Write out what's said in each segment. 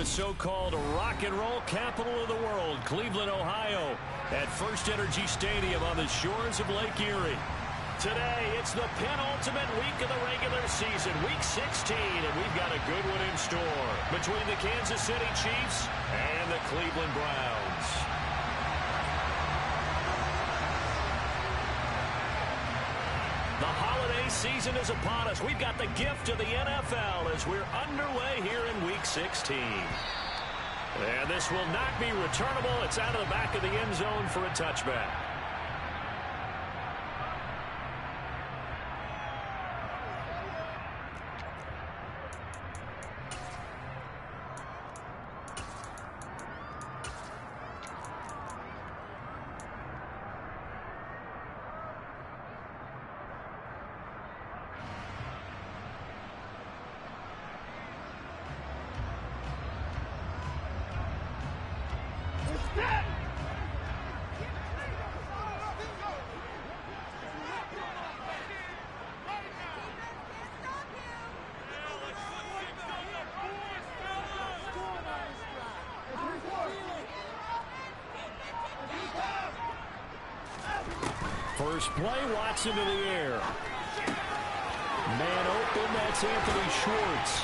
the so-called rock and roll capital of the world, Cleveland, Ohio, at First Energy Stadium on the shores of Lake Erie. Today, it's the penultimate week of the regular season, week 16, and we've got a good one in store between the Kansas City Chiefs and the Cleveland Browns. The holiday season is upon us. We've got the gift of the NFL as we're underway here in week 16. And this will not be returnable. It's out of the back of the end zone for a touchback. First play, Watson to the air. Man open, that's Anthony Schwartz.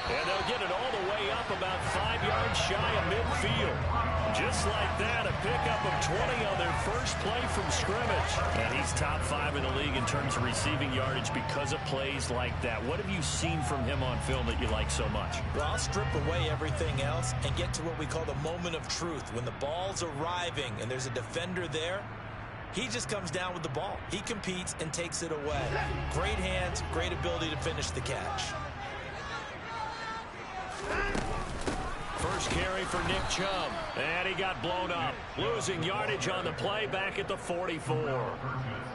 And they'll get it all the way up about 5 yards shy of midfield. Just like that, a pickup of 20 on their first play from scrimmage. And he's top 5 in the league in terms of receiving yardage because of plays like that. What have you seen from him on film that you like so much? Well, I'll strip away everything else and get to what we call the moment of truth. When the ball's arriving and there's a defender there, he just comes down with the ball. He competes and takes it away. Great hands, great ability to finish the catch. First carry for Nick Chubb. And he got blown up. Losing yardage on the play back at the 44.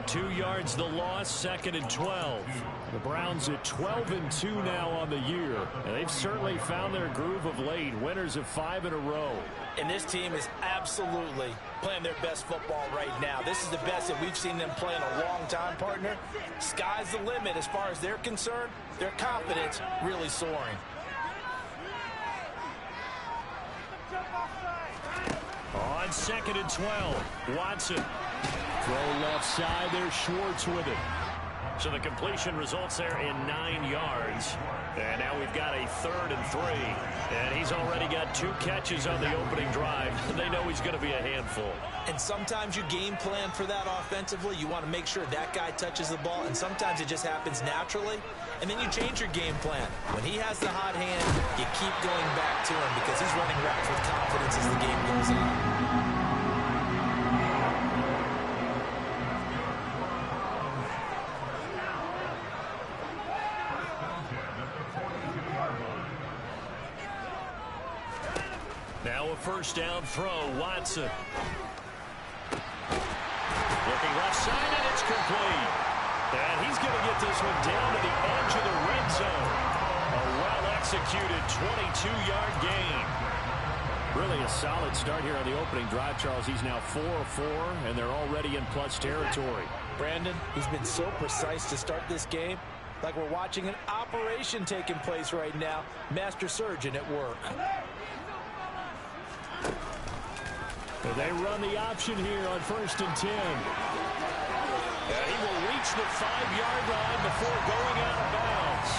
2 yards the loss, 2nd and 12. The Browns at 12-2 now on the year. And they've certainly found their groove of late. Winners of 5 in a row. And this team is absolutely playing their best football right now. This is the best that we've seen them play in a long time, partner. Sky's the limit as far as they're concerned. Their confidence really soaring. On 2nd and 12, Watson. Throw left side, there's Schwartz with it. So the completion results there in 9 yards. And now we've got a 3rd and 3. And he's already got 2 catches on the opening drive. They know he's going to be a handful. And sometimes you game plan for that offensively. You want to make sure that guy touches the ball. And sometimes it just happens naturally. And then you change your game plan. When he has the hot hand, you keep going back to him because he's running routes with confidence as the game goes on. Now a first down throw, Watson. Looking left side, and it's complete. And he's going to get this one down to the edge of the red zone. A well-executed 22-yard gain. Really a solid start here on the opening drive, Charles. He's now 4 of 4, and they're already in plus territory. Brandon, he's been so precise to start this game. Like we're watching an operation taking place right now. Master surgeon at work. They run the option here on 1st and 10. And he will reach the 5-yard line before going out of bounds.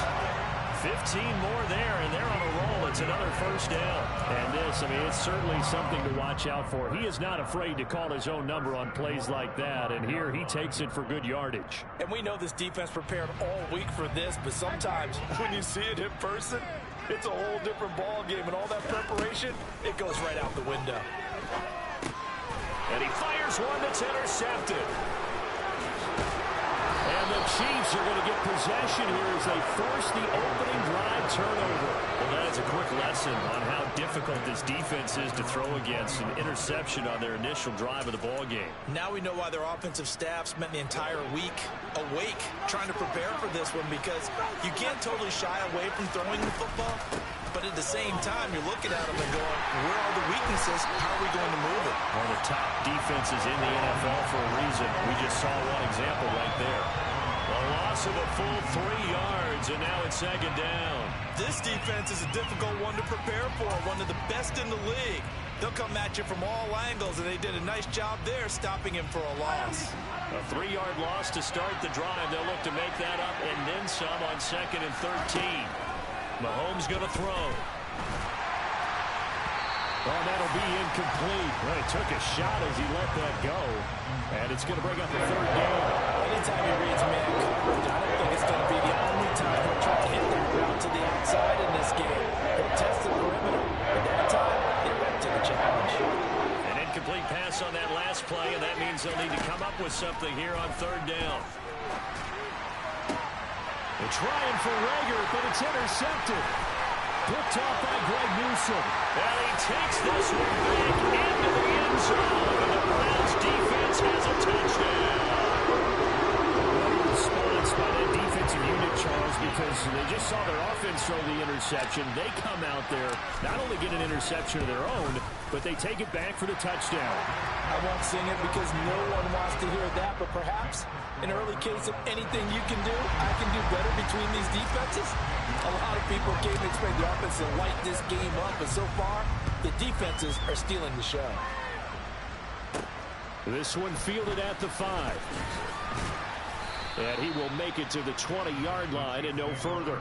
15 more there, and they're on a roll. It's another first down. And this, I mean, it's certainly something to watch out for. He is not afraid to call his own number on plays like that, and here he takes it for good yardage. And we know this defense prepared all week for this, but sometimes when you see it in person, it's a whole different ball game, and all that preparation, it goes right out the window. And he fires one that's intercepted. And the Chiefs are going to get possession here as they force the opening drive turnover. Well, that is a quick lesson on how difficult this defense is to throw against. An interception on their initial drive of the ball game. Now we know why their offensive staff spent the entire week awake trying to prepare for this one, because you can't totally shy away from throwing the football. But at the same time, you're looking at them and going, where are the weaknesses? How are we going to move it? One of the top defenses in the NFL for a reason. We just saw one example right there. A loss of a full 3 yards, and now it's second down. This defense is a difficult one to prepare for, one of the best in the league. They'll come at you from all angles, and they did a nice job there stopping him for a loss. A 3-yard loss to start the drive. They'll look to make that up and then some on 2nd and 13. Mahomes going to throw. Oh, that'll be incomplete. Well, he took a shot as he let that go. And it's going to bring up the 3rd down. Anytime he reads man coverage, I don't think it's going to be the only time he'll try to hit that route to the outside in this game. He'll test the perimeter. But that time, he went to the challenge. An incomplete pass on that last play, and that means they'll need to come up with something here on 3rd down. They're trying for Rager, but it's intercepted. Picked off by Greg Newsome. And he takes this one back into the end zone. And the Browns defense has a touchdown. What a response by that defensive unit, Charles, because they just saw their offense throw the interception. They come out there, not only get an interception of their own, but they take it back for the touchdown. I won't sing it because no one wants to hear that, but perhaps an early case of anything you can do, I can do better between these defenses. A lot of people came to expect the offense to light this game up, but so far, the defenses are stealing the show. This one fielded at the 5. And he will make it to the 20-yard line and no further.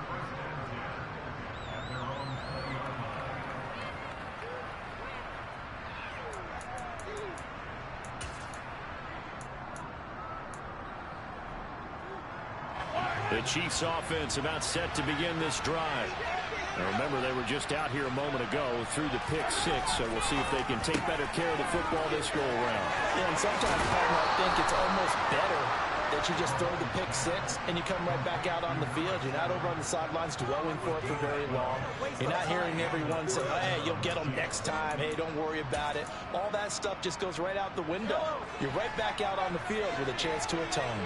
The Chiefs offense about set to begin this drive. Now remember, they were just out here a moment ago through the pick 6, so we'll see if they can take better care of the football this go around. Yeah, and sometimes, partner, I think it's almost better that you just throw the pick 6 and you come right back out on the field. You're not over on the sidelines dwelling for it for very long. You're not hearing everyone say, hey, you'll get them next time. Hey, don't worry about it. All that stuff just goes right out the window. You're right back out on the field with a chance to atone.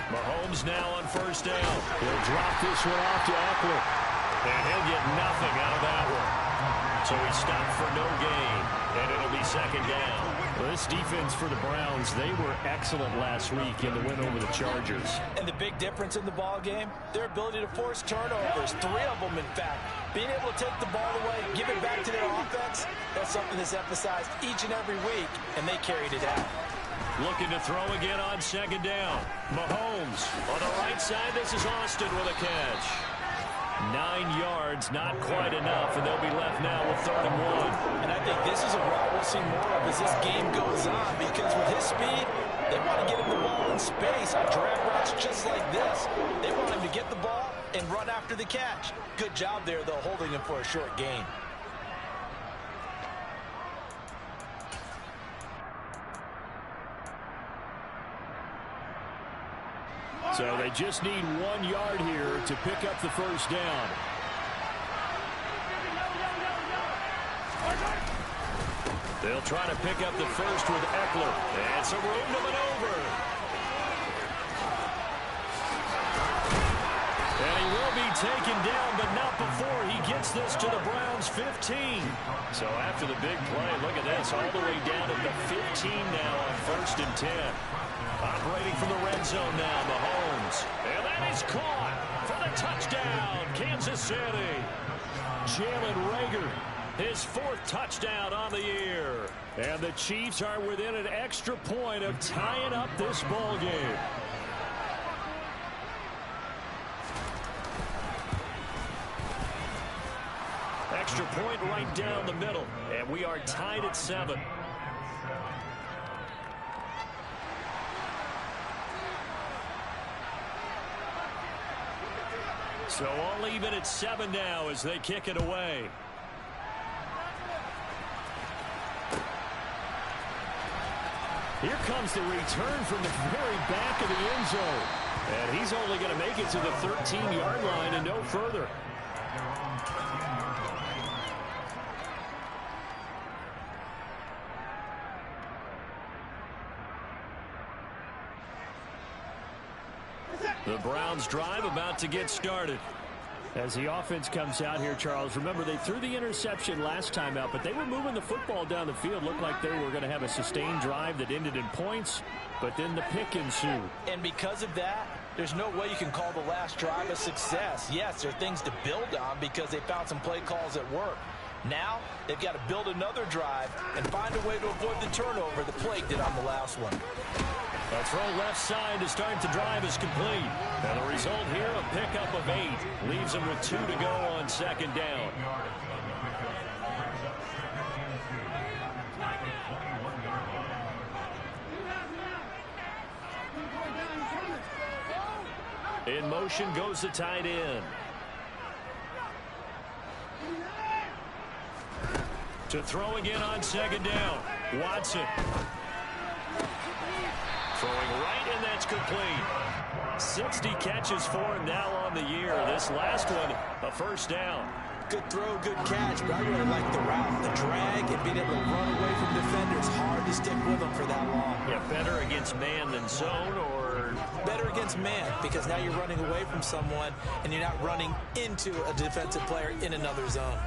Mahomes now on 1st down. He'll drop this one off to Eckler. And he'll get nothing out of that one. So he stopped for no gain. And it'll be 2nd down. Well, this defense for the Browns, they were excellent last week in the win over the Chargers. And the big difference in the ball game, their ability to force turnovers, 3 of them in fact. Being able to take the ball away, give it back to their offense, that's something that's emphasized each and every week, and they carried it out. Looking to throw again on 2nd down. Mahomes on the right side. This is Austin with a catch. 9 yards, not quite enough, and they'll be left now with 3rd and 1. And I think this is a route we'll see more of as this game goes on, because with his speed, they want to get him the ball in space on drag routes just like this. They want him to get the ball and run after the catch. Good job there, though, holding him for a short gain. So they just need 1 yard here to pick up the 1st down. They'll try to pick up the 1st with Eckler. And some room to maneuver. And he will be taken down, but not before he gets this to the Browns' 15. So after the big play, look at this, all the way down at the 15 now on 1st and 10. Operating from the red zone now, Mahomes. And that is caught for the touchdown, Kansas City. Jalen Rager, his 4th touchdown on the year. And the Chiefs are within an extra point of tying up this ball game. Extra point right down the middle, and we are tied at 7. So all even at 7 now as they kick it away. Here comes the return from the very back of the end zone. And he's only going to make it to the 13-yard line and no further. The Browns drive about to get started. As the offense comes out here, Charles, remember they threw the interception last time out, but they were moving the football down the field. Looked like they were going to have a sustained drive that ended in points, but then the pick ensued. And because of that, there's no way you can call the last drive a success. Yes, there are things to build on because they found some play calls that work. Now, they've got to build another drive and find a way to avoid the turnover the Plague did on the last one. A throw left side to start the drive is complete. And the result here, a pickup of 8. Leaves them with 2 to go on second down. In motion goes the tight end. To throw again on second down. Watson. Throwing right, and that's complete. 60 catches for him now on the year. This last one, a first down. Good throw, good catch, but I really like the route. The drag and being able to run away from defenders. Hard to stick with them for that long. Yeah, better against man than zone, or? Better against man, because now you're running away from someone, and you're not running into a defensive player in another zone.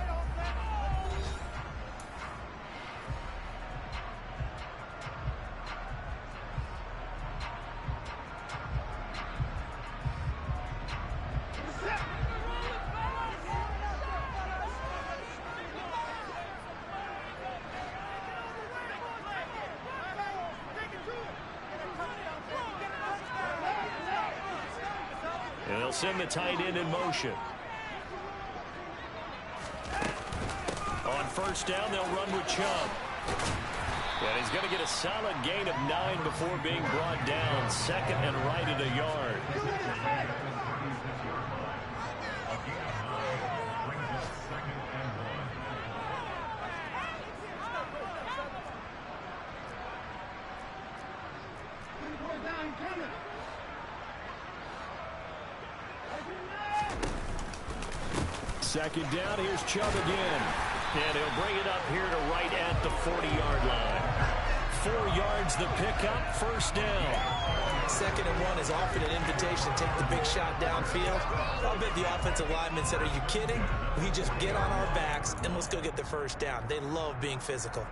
And they'll send the tight end in motion. On first down, they'll run with Chubb. And he's going to get a solid gain of 9 before being brought down. Second and right at a yard. Second down, here's Chubb again. And he'll bring it up here to right at the 40-yard line. 4 yards the pickup, first down. Second and 1 is often an invitation to take the big shot downfield. I'll bet the offensive lineman said, are you kidding? We just get on our backs and let's go get the first down. They love being physical.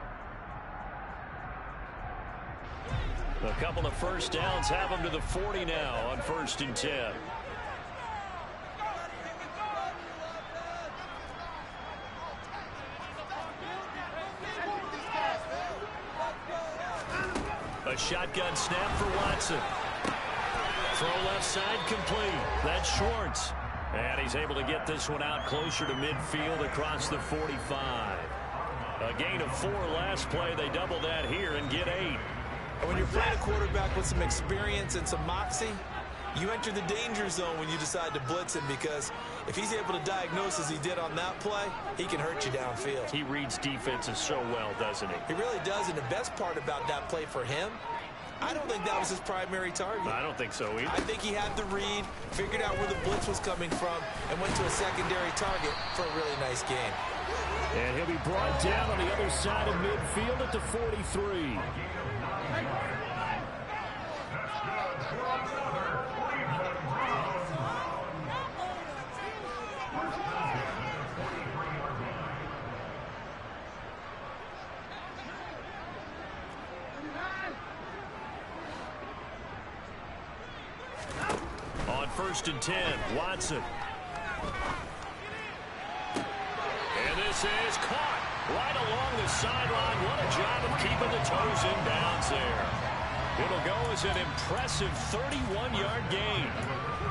A couple of first downs have them to the 40 now on 1st and 10. A shotgun snap for Watson. Throw left side complete. That's Schwartz. And he's able to get this one out closer to midfield across the 45. A gain of 4 last play. They double that here and get 8. When you're playing a quarterback with some experience and some moxie, you enter the danger zone when you decide to blitz him, because if he's able to diagnose as he did on that play, he can hurt you downfield. He reads defenses so well, doesn't he? He really does, and the best part about that play for him, I don't think that was his primary target. I don't think so either. I think he had the read, figured out where the blitz was coming from, and went to a secondary target for a really nice game. And he'll be brought down on the other side of midfield at the 43. On 1st and 10, Watson. And this is caught right along the sideline. What a job of keeping the toes in bounds there. It'll go as an impressive 31-yard gain.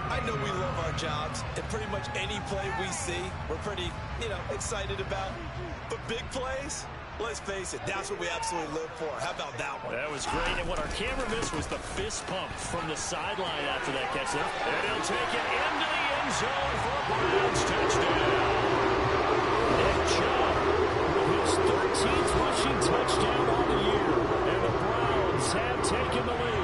I know we love our jobs, and pretty much any play we see, we're pretty, excited about. But big plays, let's face it, that's what we absolutely live for. How about that one? That was great, and what our camera missed was the fist pump from the sideline after that catch. And he'll take it into the end zone for a Browns touchdown. Nick Chubb with his 13th rushing touchdown on the year, and the Browns have taken the lead.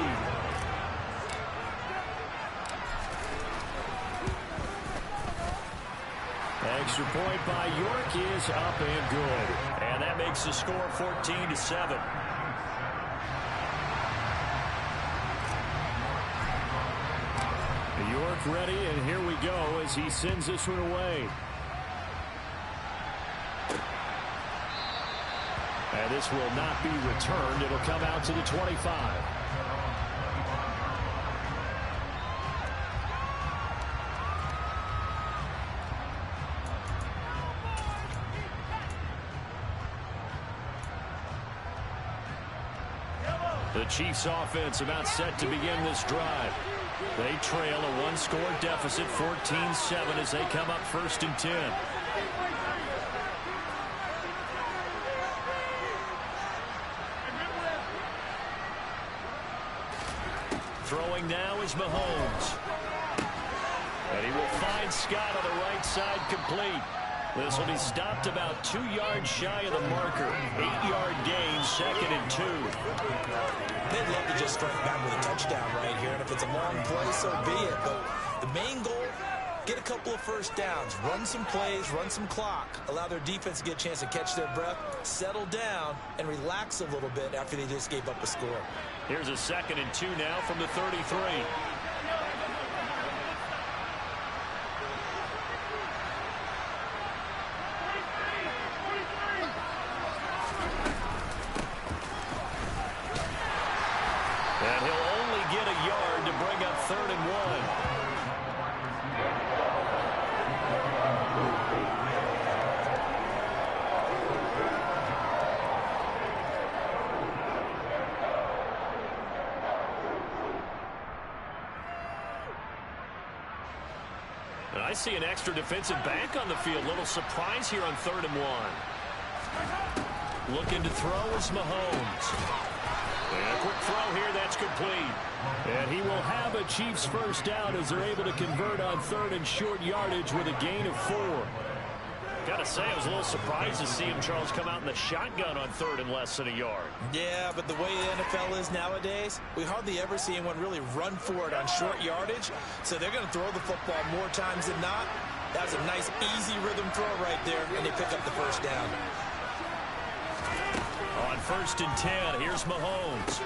Extra point by York is up and good. And that makes the score 14-7. York mark ready, and here we go as he sends this one away. And this will not be returned. It'll come out to the 25. The Chiefs offense about set to begin this drive. They trail a one-score deficit, 14-7, as they come up 1st and 10. Throwing now is Mahomes. And he will find Scott on the right side, complete. This will be stopped about 2 yards shy of the marker. 8-yard gain, 2nd and 2. They'd love to just strike back with a touchdown right here, and if it's a long play, so be it. But the main goal, get a couple of first downs, run some plays, run some clock, allow their defense to get a chance to catch their breath, settle down, and relax a little bit after they just gave up a score. Here's a 2nd and 2 now from the 33. And he'll only get a yard to bring up 3rd and 1. And I see an extra defensive back on the field. Little surprise here on 3rd and 1. Looking to throw is Mahomes. And a quick throw here, that's complete. And he will have a Chiefs first down as they're able to convert on 3rd and short yardage with a gain of 4. Got to say, I was a little surprised to see him, Charles, come out in the shotgun on 3rd and less than a yard. Yeah, but the way the NFL is nowadays, we hardly ever see anyone really run for it on short yardage. So they're going to throw the football more times than not. That was a nice, easy rhythm throw right there, and they pick up the first down. On 1st and 10, here's Mahomes.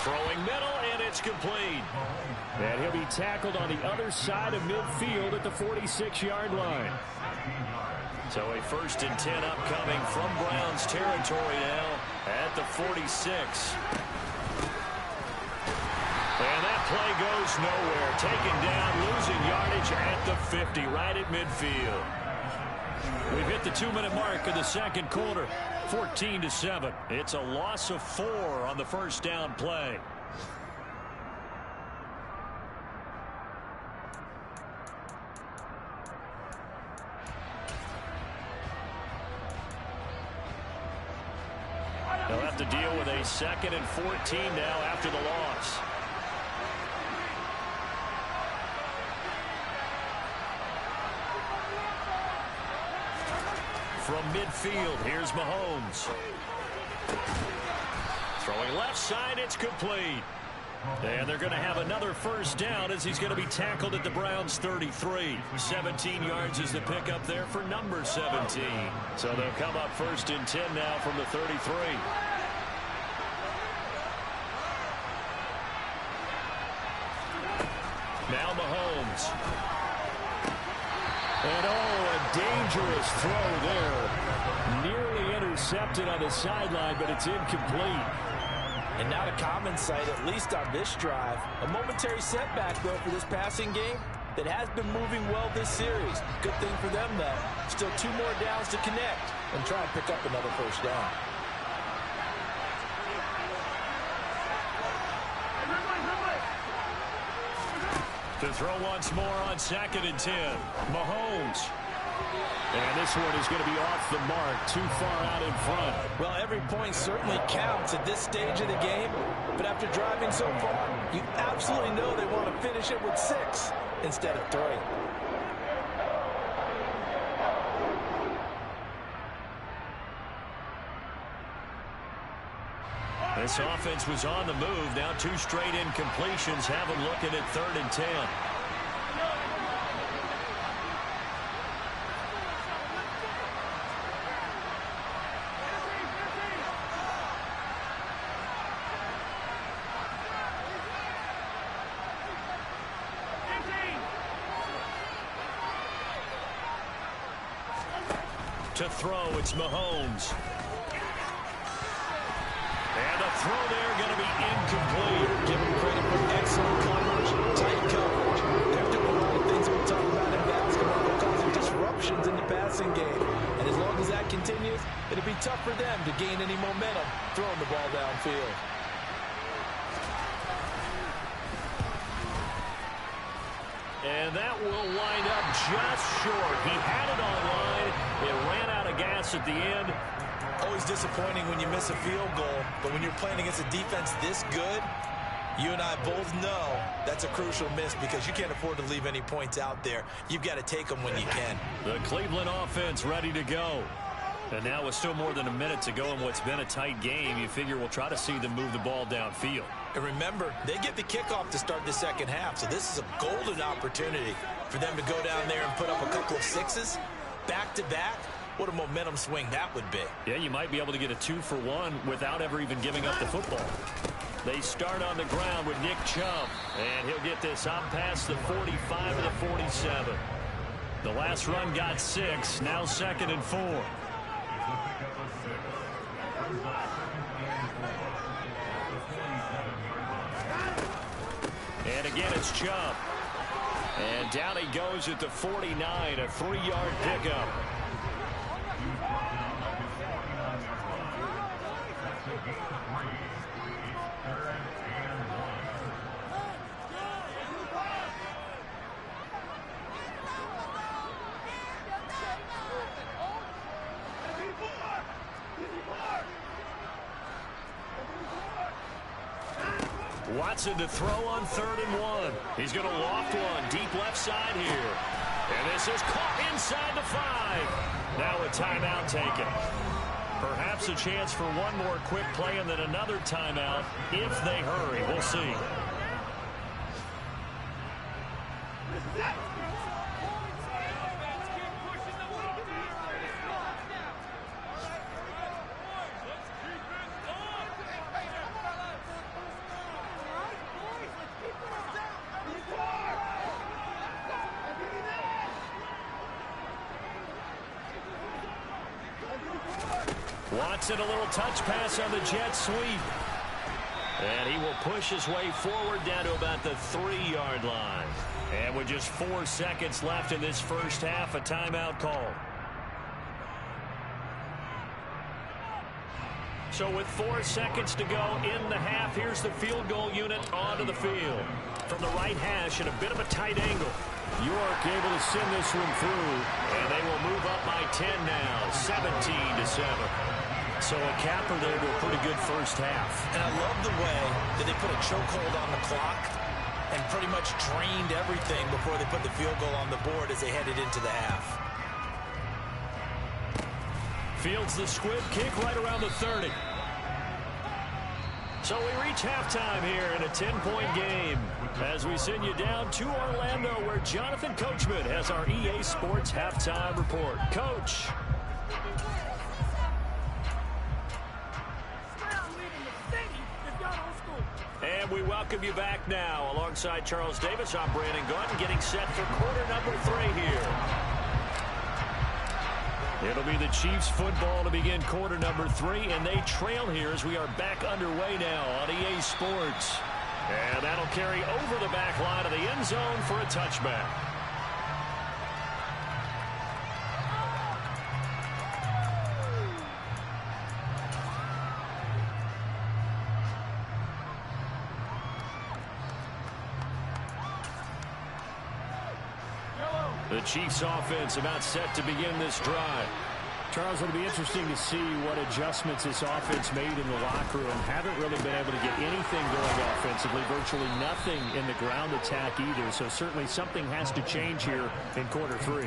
Throwing middle, and it's complete. And he'll be tackled on the other side of midfield at the 46-yard line. So a 1st and 10 upcoming from Browns territory now at the 46. And that play goes nowhere. Taken down, losing yardage at the 50, right at midfield. We've hit the 2-minute mark of the 2nd quarter. 14-7. It's a loss of 4 on the first down play. They'll have to deal with a 2nd and 14 now after the loss. From midfield, here's Mahomes. Throwing left side, it's complete. And they're going to have another first down as he's going to be tackled at the Browns' 33. 17 yards is the pickup there for number 17. So they'll come up 1st and 10 now from the 33. Now Mahomes. And a dangerous throw there. Nearly intercepted on the sideline, but it's incomplete. And not a common sight, at least on this drive. A momentary setback, though, for this passing game that has been moving well this series. Good thing for them, though. Still 2 more downs to connect and try and pick up another first down. To throw once more on 2nd and 10. Mahomes. And this one is going to be off the mark, too far out in front. Well, every point certainly counts at this stage of the game. But after driving so far, you absolutely know they want to finish it with 6 instead of 3. This offense was on the move. Now 2 straight incompletions have them looking at 3rd and 10. To throw, it's Mahomes. And the throw there going to be incomplete. Give him credit for excellent coverage, tight coverage. They're doing a lot of things we talk about in basketball that causing disruptions in the passing game. And as long as that continues, it'll be tough for them to gain any momentum throwing the ball downfield. And that will wind up just short. He had it on line. It ran out of gas at the end. Always disappointing when you miss a field goal, but when you're playing against a defense this good, you and I both know that's a crucial miss because you can't afford to leave any points out there. You've got to take them when you can. The Cleveland offense ready to go. And now with still more than a minute to go in what's been a tight game, you figure we'll try to see them move the ball downfield. And remember, they get the kickoff to start the second half, so this is a golden opportunity for them to go down there and put up a couple of sixes back-to-back. What a momentum swing that would be. Yeah, you might be able to get a 2-for-1 without ever even giving up the football. They start on the ground with Nick Chubb, and he'll get this out past the 45 of the 47. The last run got 6, now 2nd and 4. And again, it's Chubb. And down he goes at the 49, a 3-yard pickup. Watson to throw on 3rd and 1. He's going to loft one deep left side here. And this is caught inside the 5. Now a timeout taken. Perhaps a chance for one more quick play and then another timeout if they hurry. We'll see. Watson, a little touch pass on the jet sweep. And he will push his way forward down to about the 3-yard line. And with just 4 seconds left in this first half, a timeout call. So with 4 seconds to go in the half, here's the field goal unit onto the field. From the right hash at a bit of a tight angle. York able to send this one through, and they will move up by 10 now, 17-7. So a capper there to a pretty good first half. And I love the way that they put a chokehold on the clock and pretty much drained everything before they put the field goal on the board as they headed into the half. Fields the squib kick right around the 30. So we reach halftime here in a 10-point game as we send you down to Orlando where Jonathan Coachman has our EA Sports halftime report. Coach. And we welcome you back now. Alongside Charles Davis, I'm Brandon Gordon getting set for quarter number 3 here. It'll be the Chiefs football to begin quarter number 3, and they trail here as we are back underway now on EA Sports. And that'll carry over the back line of the end zone for a touchback. The Chiefs offense about set to begin this drive. Charles, it'll be interesting to see what adjustments this offense made in the locker room. Haven't really been able to get anything going offensively, virtually nothing in the ground attack either. So certainly something has to change here in quarter 3.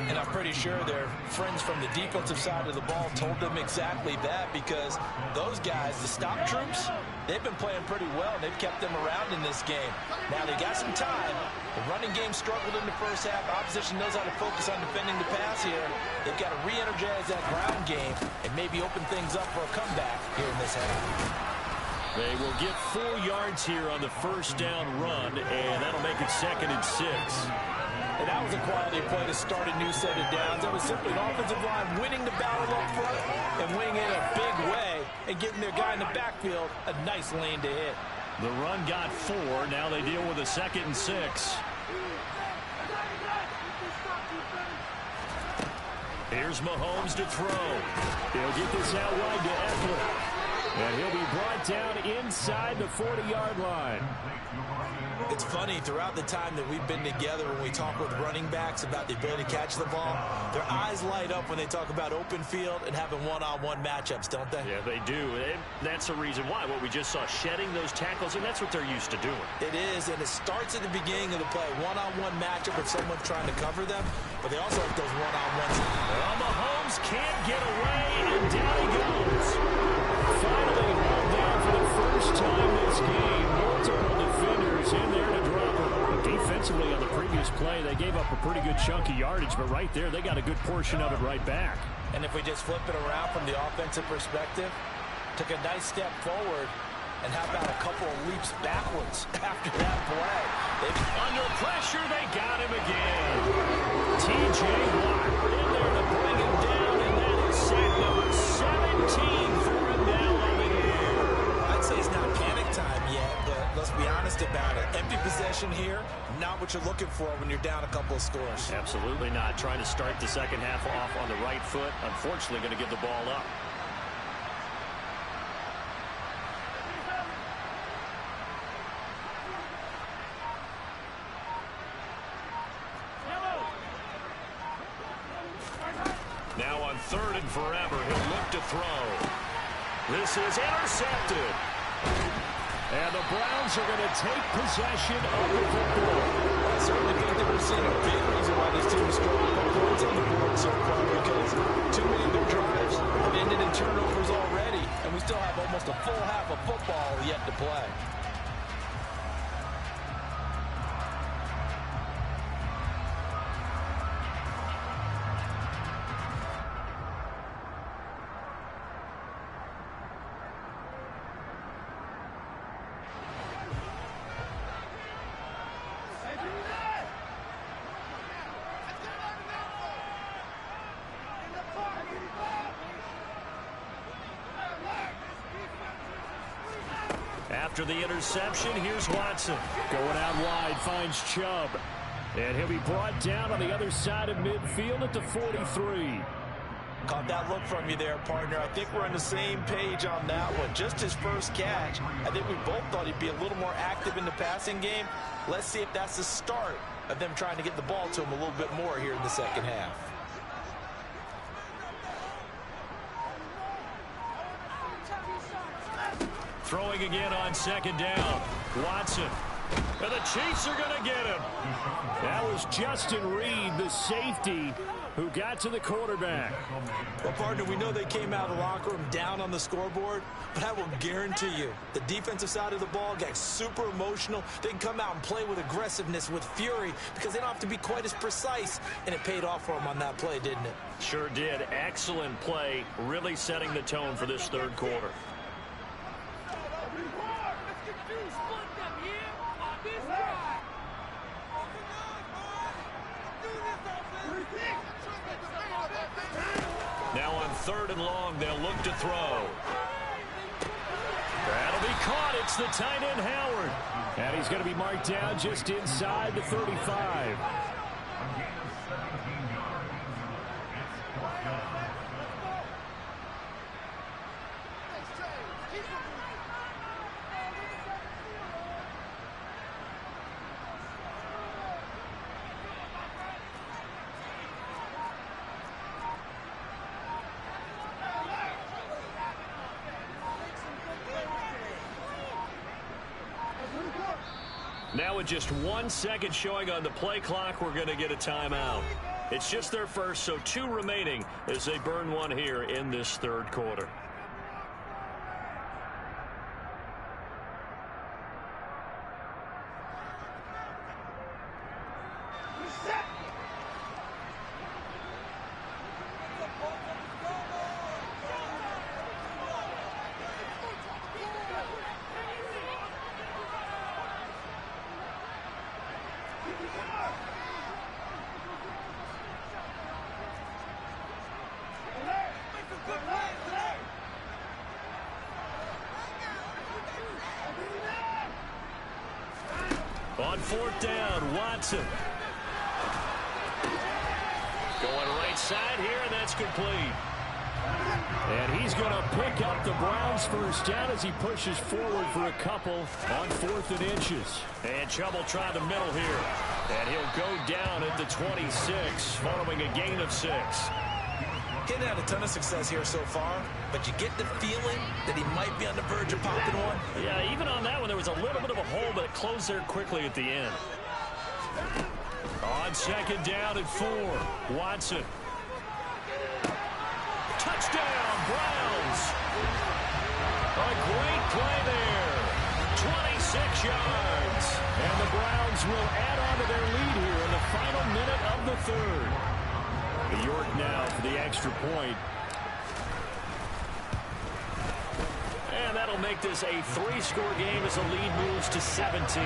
And I'm pretty sure their friends from the defensive side of the ball told them exactly that, because those guys, the stop troops, they've been playing pretty well, and they've kept them around in this game. Now they got some time. The running game struggled in the first half. Opposition knows how to focus on defending the pass here. They've got to re-energize that ground game and maybe open things up for a comeback here in this half. They will get 4 yards here on the first down run, and that'll make it 2nd and 6. And And that was a quality play to start a new set of downs. That was simply an offensive line winning the battle up front and winning it in a big way and giving their guy in the backfield a nice lane to hit. The run got 4. Now they deal with a 2nd and 6. Here's Mahomes to throw. He'll get this out wide to Eckler. And he'll be brought down inside the 40-yard line. It's funny, throughout the time that we've been together, when we talk with running backs about the ability to catch the ball, their eyes light up when they talk about open field and having one-on-one matchups, don't they? Yeah, they do. And that's the reason why. What we just saw, shedding those tackles, and that's what they're used to doing. It is, and it starts at the beginning of the play. One-on-one matchup if someone's trying to cover them, but they also have those one-on-ones. Well, Mahomes can't get away, and down he goes. Finally hauled down for the first time this game. Multiple defenders in there to drop him. Defensively on the previous play, they gave up a pretty good chunk of yardage, but right there, they got a good portion of it right back. And if we just flip it around from the offensive perspective, took a nice step forward, and how about a couple of leaps backwards after that play? Under pressure, they got him again. T.J. Watt in there to bring him down, and that is sack number 17 for him now on the year. I'd say it's not panic time yet, but let's be honest about it. Empty possession here, not what you're looking for when you're down a couple of scores. Absolutely not. Trying to start the second half off on the right foot. Unfortunately, going to give the ball up. Now on 3rd and forever, he'll look to throw. This is intercepted. And the Browns are going to take possession of the football. I certainly think that we're seeing a big reason why this team is scoring points on the board so far, because too many of their drives have ended in turnovers already, and we still have almost a full half of football yet to play. After the interception, here's Watson. Going out wide, finds Chubb. And he'll be brought down on the other side of midfield at the 43. Caught that look from you there, partner. I think we're on the same page on that one. Just his first catch. I think we both thought he'd be a little more active in the passing game. Let's see if that's the start of them trying to get the ball to him a little bit more here in the second half. Throwing again on 2nd down. Watson. And the Chiefs are going to get him. That was Justin Reed, the safety, who got to the quarterback. Well, partner, we know they came out of the locker room down on the scoreboard, but I will guarantee you the defensive side of the ball got super emotional. They can come out and play with aggressiveness, with fury, because they don't have to be quite as precise, and it paid off for them on that play, didn't it? Sure did. Excellent play, really setting the tone for this 3rd quarter. Now on 3rd and long, they'll look to throw. That'll be caught. It's the tight end, Howard. And he's going to be marked down just inside the 35. Now with just 1 second showing on the play clock, we're going to get a timeout. It's just their first, so 2 remaining as they burn one here in this 3rd quarter. fourth down. Watson. Going right side here, and that's complete. And he's going to pick up the Browns' first down as he pushes forward for a couple on 4th and inches. And trouble trying the middle here. And he'll go down at the 26 following a gain of 6. Getting had a ton of success here so far, but you get the feeling that he might be on the verge of popping one. Yeah, even on that one, there was a little bit of a hole, but it closed there quickly at the end. On 2nd down and 4, Watson. Touchdown, Browns. A great play there. 26 yards. And the Browns will add on to their lead here in the final minute of the 3rd. New York now for the extra point. And that'll make this a 3-score game as the lead moves to 17.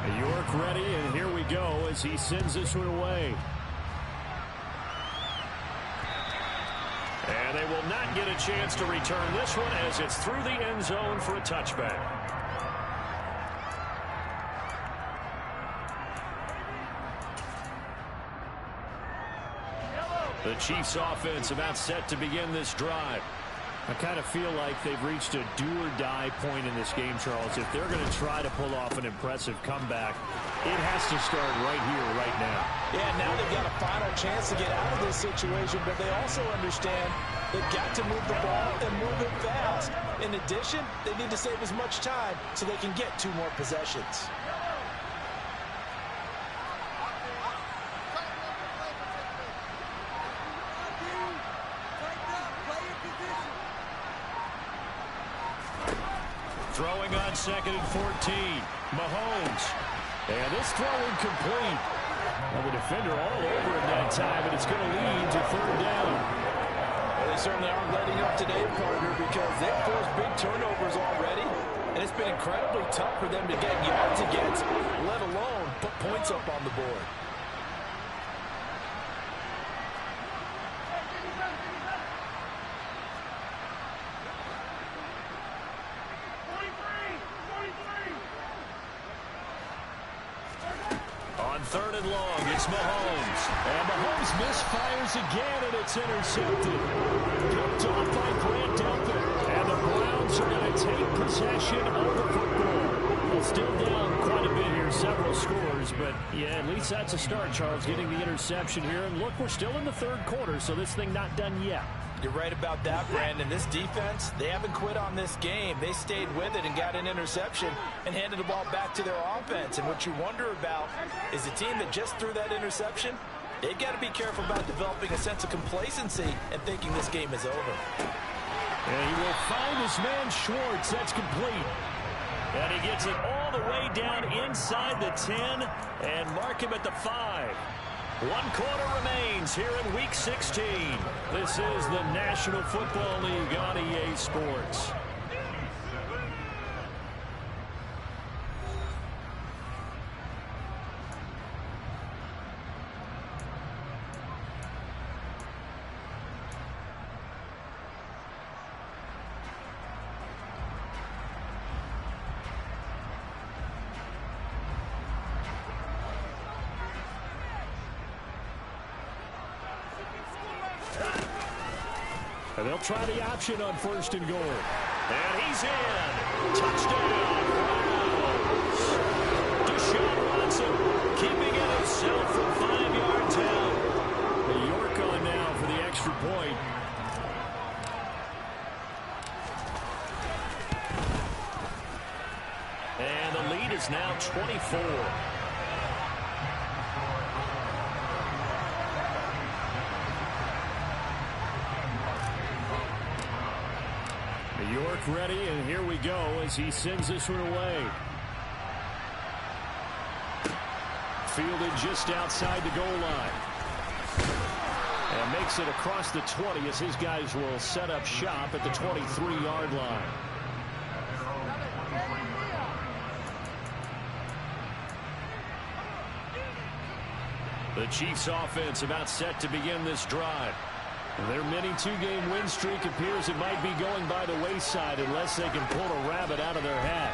New York ready, and here we go as he sends this one away. And they will not get a chance to return this one as it's through the end zone for a touchback. The Chiefs offense about set to begin this drive. I kind of feel like they've reached a do-or-die point in this game, Charles. If they're going to try to pull off an impressive comeback, it has to start right here, right now. Yeah, now they've got a final chance to get out of this situation, but they also understand they've got to move the ball and move it fast. In addition, they need to save as much time so they can get 2 more possessions. Throwing on 2nd and 14. Mahomes. And this throw incomplete. Well, the defender all over him that time, and it's going to lead to 3rd down. Well, they certainly aren't letting up today, partner, because they've forced big turnovers already, and it's been incredibly tough for them to get yards against, let alone put points up on the board. On 3rd and long, it's Mahomes. And Mahomes misfires again, and it's intercepted. Picked off by Grant Delpit. And the Browns are going to take possession of the football. Well, still down quite a bit here, several scores. But, yeah, at least that's a start, Charles, getting the interception here. And, look, we're still in the 3rd quarter, so this thing not done yet. You're right about that, Brandon. This defense, they haven't quit on this game. They stayed with it and got an interception and handed the ball back to their offense. And what you wonder about is the team that just threw that interception, they've got to be careful about developing a sense of complacency and thinking this game is over. And he will find his man Schwartz. That's complete. And he gets it all the way down inside the 10 and mark him at the 5. 1 quarter remains here in Week 16. This is the National Football League on EA Sports. And they'll try the option on 1st and goal. And he's in. Touchdown, Browns. Deshaun Watson keeping it himself from 5 yards out. New York on now for the extra point. And the lead is now 24. New York ready, and here we go as he sends this one away. Fielded just outside the goal line. And makes it across the 20 as his guys will set up shop at the 23-yard line. The Chiefs offense about set to begin this drive. Their mini two-game win streak appears it might be going by the wayside unless they can pull a rabbit out of their hat.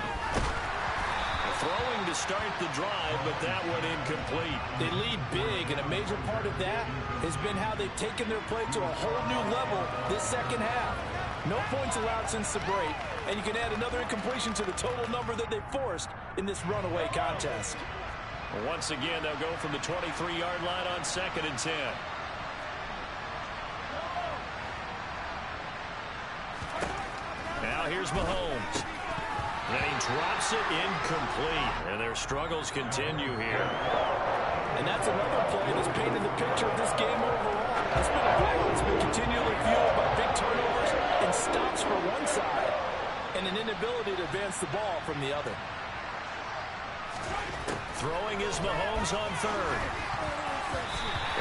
Throwing to start the drive, but that one incomplete. They lead big, and a major part of that has been how they've taken their play to a whole new level this second half. No points allowed since the break, and you can add another incompletion to the total number that they forced in this runaway contest. Once again, they'll go from the 23-yard line on 2nd and 10. Now here's Mahomes. And he drops it incomplete. And their struggles continue here. And that's another play that's painted the picture of this game overall. It's been a game that's been continually fueled by big turnovers and stops for one side and an inability to advance the ball from the other. Throwing is Mahomes on 3rd.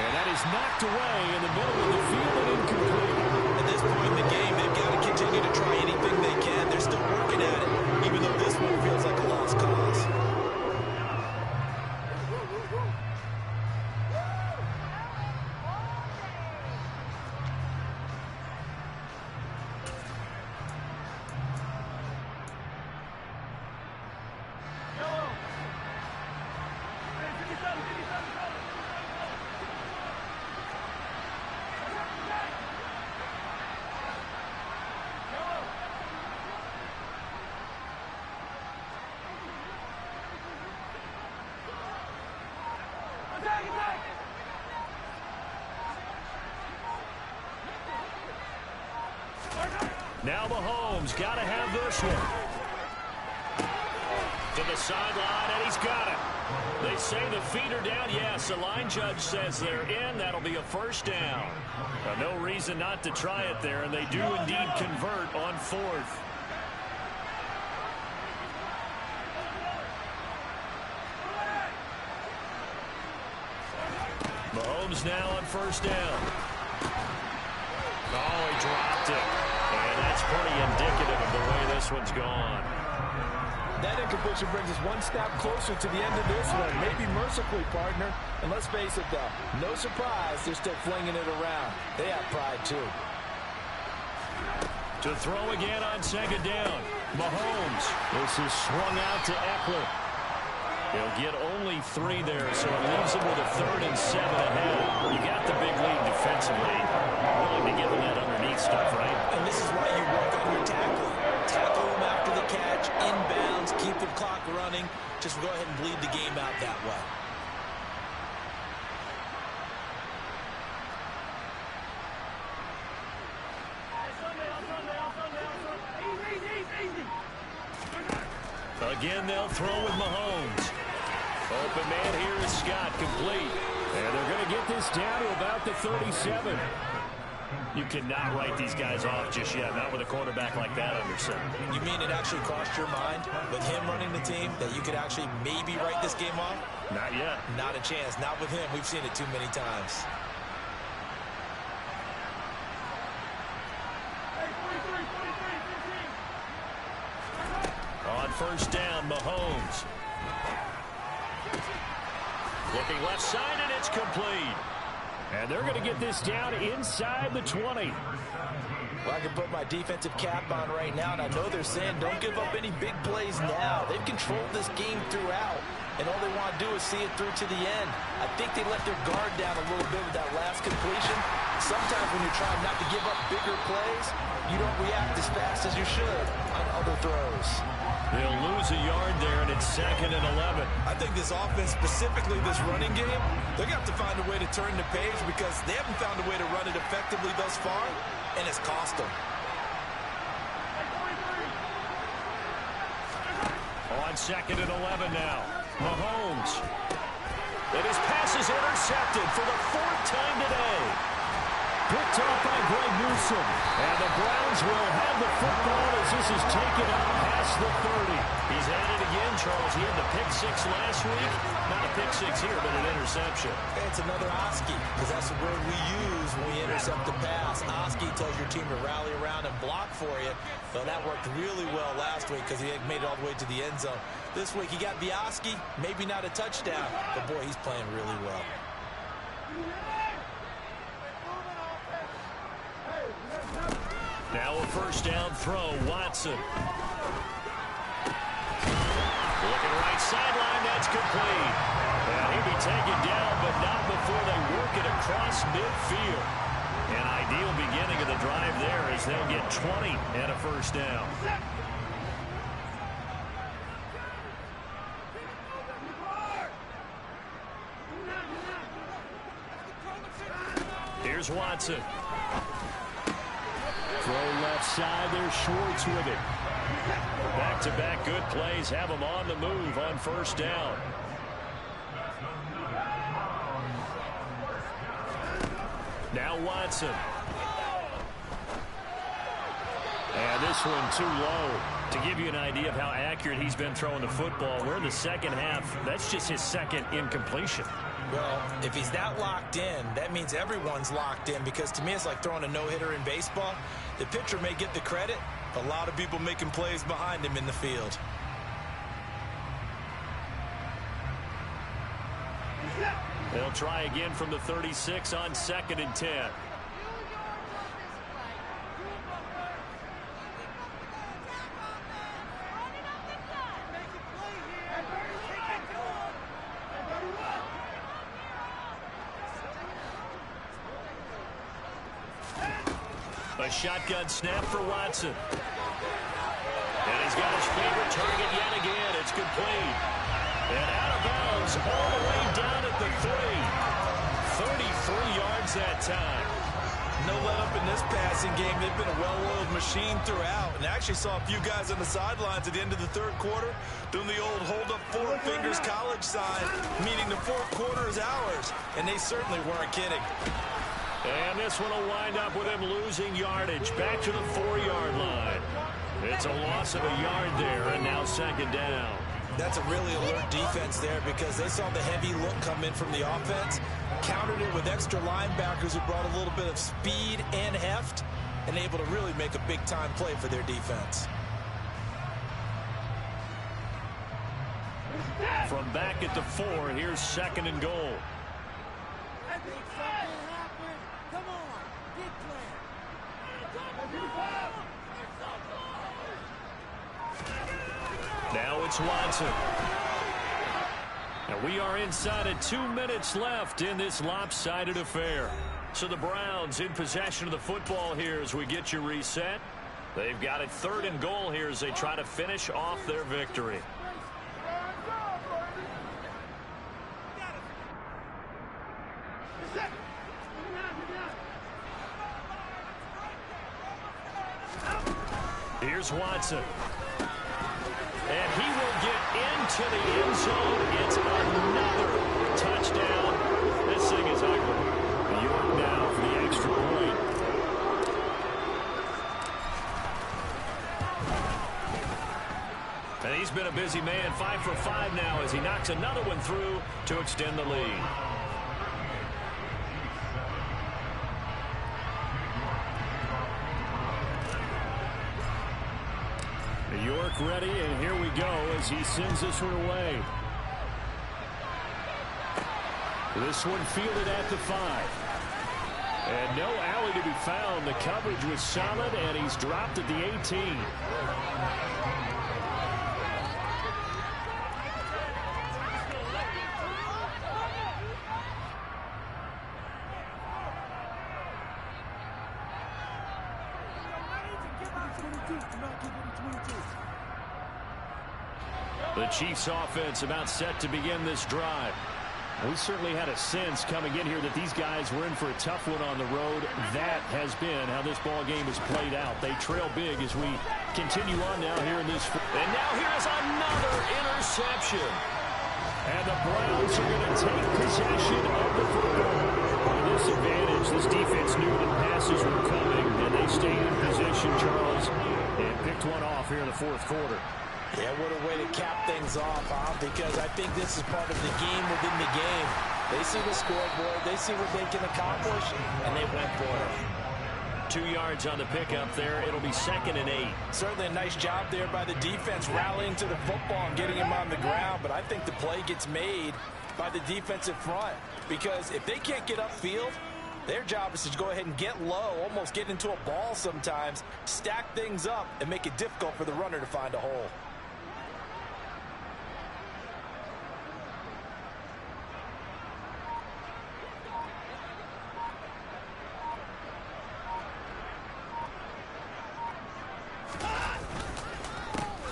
And that is knocked away in the middle of the field and incomplete. At this point in the game, they've got to continue to try anything they can. They're still working at it, even though this one feels like a lost cause. Now Mahomes got to have this one. To the sideline, and he's got it. They say the feet are down. Yes, the line judge says they're in. That'll be a first down. No reason not to try it there, and they do indeed convert on 4th. Mahomes now on 1st down. Oh, he dropped it. And that's pretty indicative of the way this one's gone. That incompletion brings us one step closer to the end of this one. Maybe mercifully, partner. And let's face it, though, no surprise, they're still flinging it around. They have pride, too. To throw again on 2nd down. Mahomes. This is swung out to Eckler. He'll get only 3 there, so it leaves him with a 3rd and 7 ahead. You got the big lead defensively. Willing to give him that underneath stuff, right? And this is why you work on your tackling. Tackle him after the catch, inbounds, keep the clock running. Just go ahead and bleed the game out that way. Again, they'll throw with Mahomes. Open man here is Scott, complete. And they're going to get this down to about the 37. You cannot write these guys off just yet, not with a quarterback like that under center. You mean it actually crossed your mind with him running the team that you could actually maybe write this game off? Not yet. Not a chance. Not with him. We've seen it too many times. On 1st down, Mahomes. Looking left side, and it's complete. And they're going to get this down inside the 20. Well, I can put my defensive cap on right now, and I know they're saying don't give up any big plays now. They've controlled this game throughout, and all they want to do is see it through to the end. I think they let their guard down a little bit with that last completion. Sometimes when you're trying not to give up bigger plays, you don't react as fast as you should on other throws. They'll lose a yard there, and it's 2nd and 11. I think this offense, specifically this running game, they're going to have to find a way to turn the page because they haven't found a way to run it effectively thus far, and it's cost them. On 2nd and 11 now. Mahomes. And his pass is intercepted for the 4th time today. Picked off by Greg Newsome. And the Browns will have the football as this is taken out past the 30. He's at it again, Charles. He had the pick 6 last week. Not a pick 6 here, but an interception. It's another Oski, because that's the word we use when we intercept the pass. Oski tells your team to rally around and block for you. So that worked really well last week because he made it all the way to the end zone. This week he got the Oski, maybe not a touchdown, but boy, he's playing really well. Now a first down throw, Watson. Looking right sideline, that's complete. And he'll be taken down, but not before they work it across midfield. An ideal beginning of the drive there as they'll get 20 and a first down. Here's Watson. Throw left side, there's Schwartz with it. Back-to-back good plays have him on the move on first down. Now Watson. And this one too low. To give you an idea of how accurate he's been throwing the football, we're in the second half. That's just his second incompletion. Well, if he's that locked in, that means everyone's locked in, because to me it's like throwing a no-hitter in baseball. The pitcher may get the credit, a lot of people making plays behind him in the field. They'll try again from the 36 on 2nd and 10. A shotgun snap for Watson. And he's got his favorite target yet again. It's complete. And out of bounds all the way down at the 3. 33 yards that time. No let up in this passing game. They've been a well-oiled machine throughout. And I actually saw a few guys on the sidelines at the end of the third quarter doing the old hold up 4 fingers college sign, meaning the fourth quarter is ours. And they certainly weren't kidding. And this one will wind up with him losing yardage back to the 4-yard line. It's a loss of a yard there, and now 2nd down. That's a really alert defense there, because they saw the heavy look come in from the offense, countered it with extra linebackers who brought a little bit of speed and heft, and able to really make a big-time play for their defense. From back at the 4, here's 2nd and goal. Now it's Watson. And we are inside of 2 minutes left in this lopsided affair. So the Browns in possession of the football here as we get you reset. They've got it 3rd and goal here as they try to finish off their victory. Here's Watson. And he will get into the end zone. It's another touchdown. This thing is ugly. York now for the extra point. And he's been a busy man. 5 for 5 now as he knocks another one through to extend the lead. York ready, and here we go as he sends this one away. This one fielded at the 5. And no alley to be found. The coverage was solid, and he's dropped at the 18. The Chiefs offense about set to begin this drive. We certainly had a sense coming in here that these guys were in for a tough one on the road. That has been how this ball game has played out. They trail big as we continue on now here in this. And now here's another interception. And the Browns are going to take possession of the football. With this advantage, this defense knew the passes were coming, and they stayed in position, Charles, and picked one off here in the 4th quarter. Yeah, what a way to cap things off, huh? Because I think this is part of the game within the game. They see the scoreboard, they see what they can accomplish, and they went for it. 2 yards on the pickup there. It'll be 2nd and 8. Certainly a nice job there by the defense rallying to the football and getting him on the ground, but I think the play gets made by the defensive front, because if they can't get upfield, Their job is to go ahead and get low, almost get into a ball sometimes, stack things up, and make it difficult for the runner to find a hole.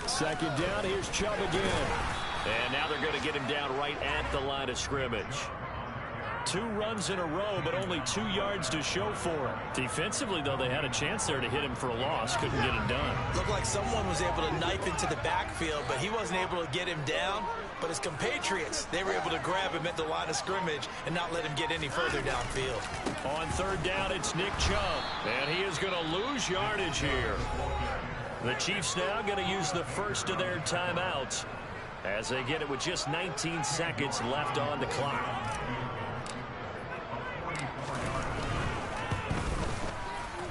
Second down, here's Chubb again. And now they're going to get him down right at the line of scrimmage. 2 runs in a row, but only 2 yards to show for it. Defensively, though, they had a chance there to hit him for a loss. Couldn't get it done. Looked like someone was able to knife into the backfield, but he wasn't able to get him down. But his compatriots, they were able to grab him at the line of scrimmage and not let him get any further downfield. On third down, it's Nick Chubb. And he is going to lose yardage here. The Chiefs now going to use the first of their timeouts as they get it with just 19 seconds left on the clock.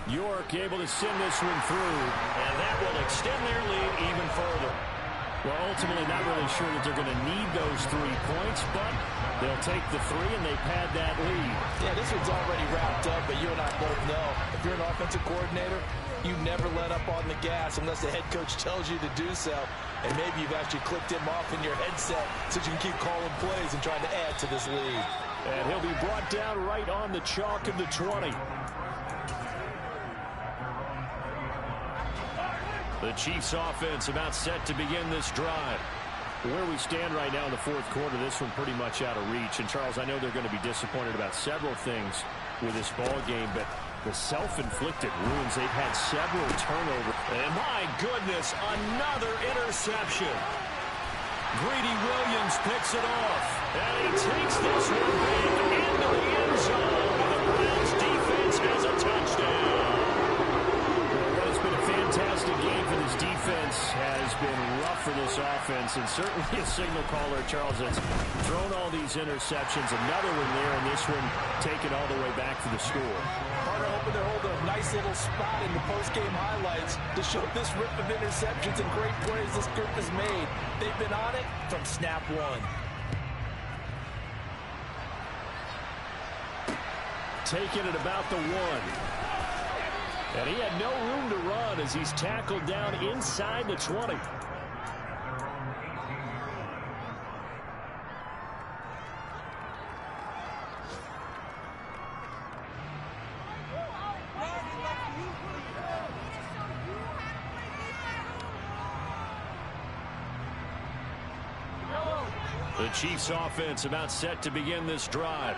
York able to send this one through, and that will extend their lead even further. Well, ultimately not really sure that they're going to need those 3 points, but they'll take the 3 and they pad that lead. Yeah, this one's already wrapped up, but you and I both know if you're an offensive coordinator, you never let up on the gas unless the head coach tells you to do so. And maybe you've actually clicked him off in your headset so you can keep calling plays and trying to add to this lead. And he'll be brought down right on the chalk of the 20. The Chiefs offense about set to begin this drive. Where we stand right now in the fourth quarter, this one pretty much out of reach. And, Charles, I know they're going to be disappointed about several things with this ball game, but the self-inflicted wounds, they've had several turnovers. And, my goodness, another interception. Greedy Williams picks it off. And he takes this one back into the end zone. The Browns defense has a touchdown. Well, it's been a fantastic game for this defense. Has been rough for this offense, and certainly a signal caller, Charles, that's thrown all these interceptions. Another one there, and this one taken all the way back for the score. Carter hoping they're holding a nice little spot in the post-game highlights to show this rip of interceptions and great plays this group has made. They've been on it from snap one. Taking it about the 1. And he had no room to run as he's tackled down inside the 20. The Chiefs offense about set to begin this drive.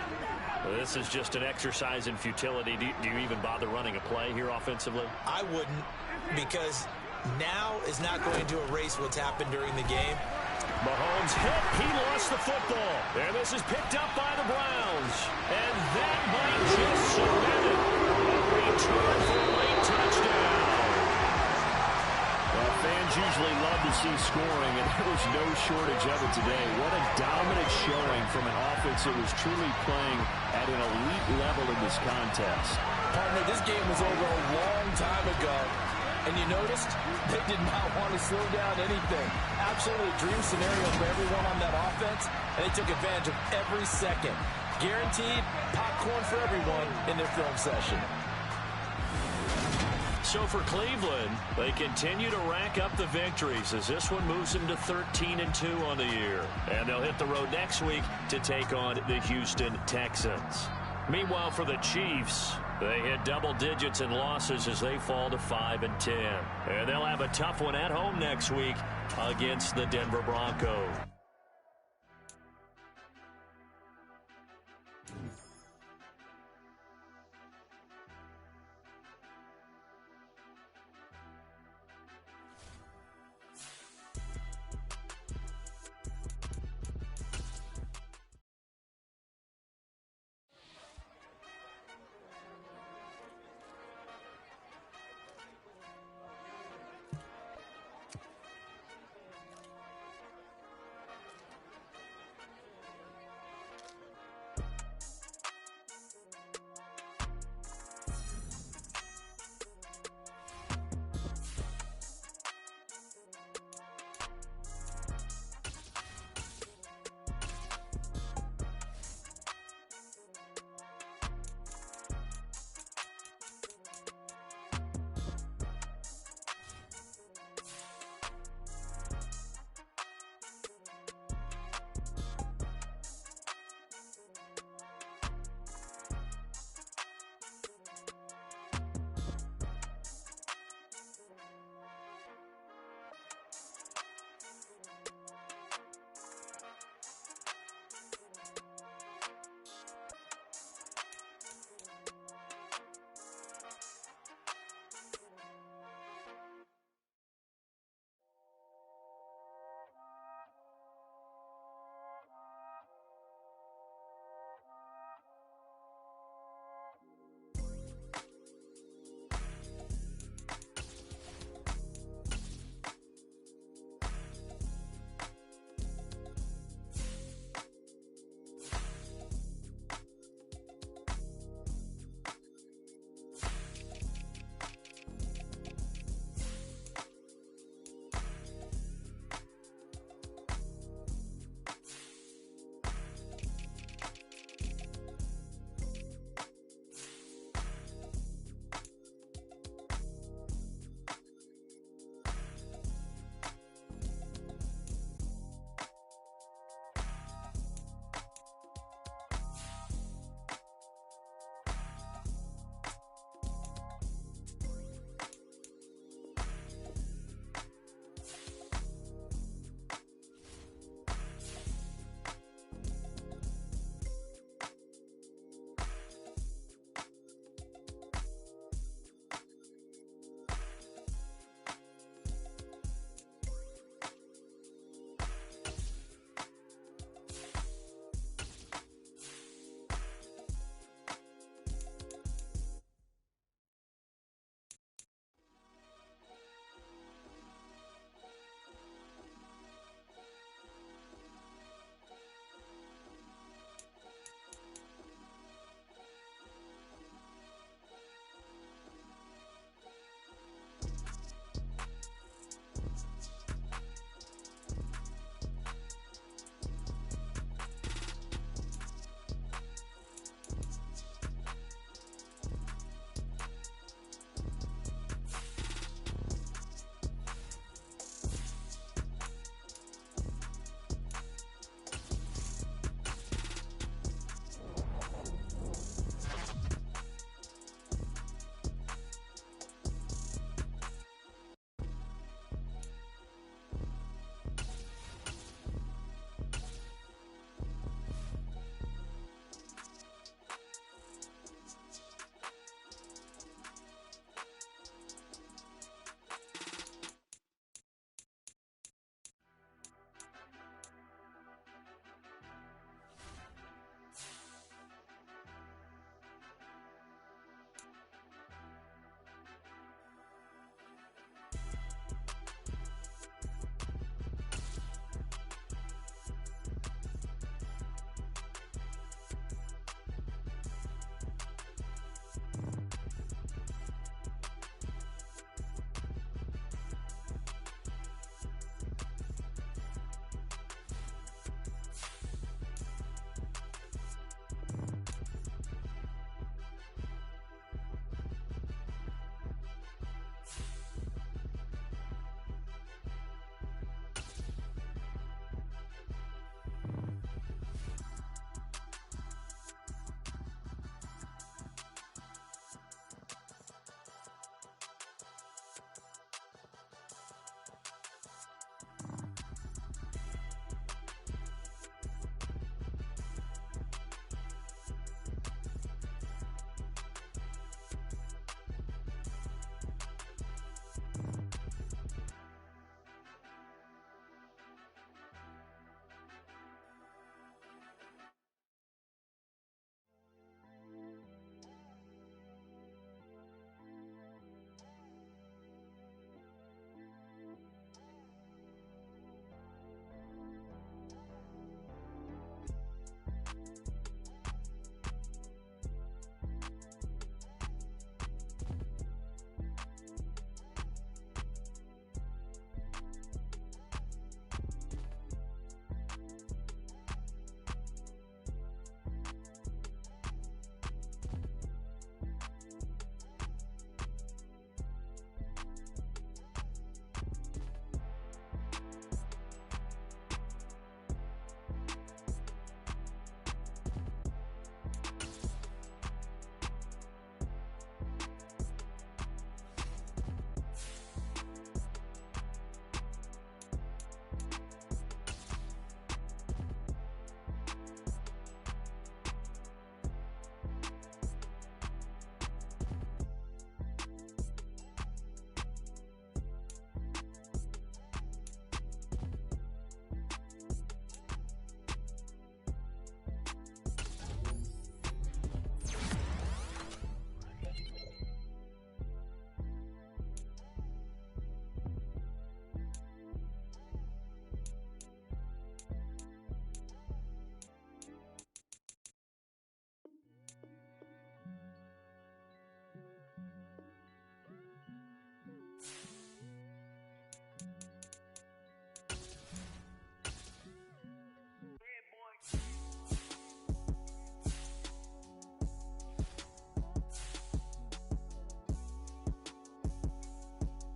Well, this is just an exercise in futility. Do you even bother running a play here offensively? I wouldn't, because now is not going to erase what's happened during the game. Mahomes hit. He lost the football. And this is picked up by the Browns. And that might just cement it. A return for a late touchdown. Well, fans usually love to see scoring, and there was no shortage of it today. What a dominant showing from an offense that was truly playing at an elite level in this contest. Partner, this game was over a long time ago. And you noticed they did not want to slow down anything. Absolutely a dream scenario for everyone on that offense, and they took advantage of every second. Guaranteed popcorn for everyone in their film session. So for Cleveland, they continue to rack up the victories as this one moves them to 13-2 on the year. And they'll hit the road next week to take on the Houston Texans. Meanwhile, for the Chiefs, they hit double digits in losses as they fall to 5-10. And they'll have a tough one at home next week against the Denver Broncos.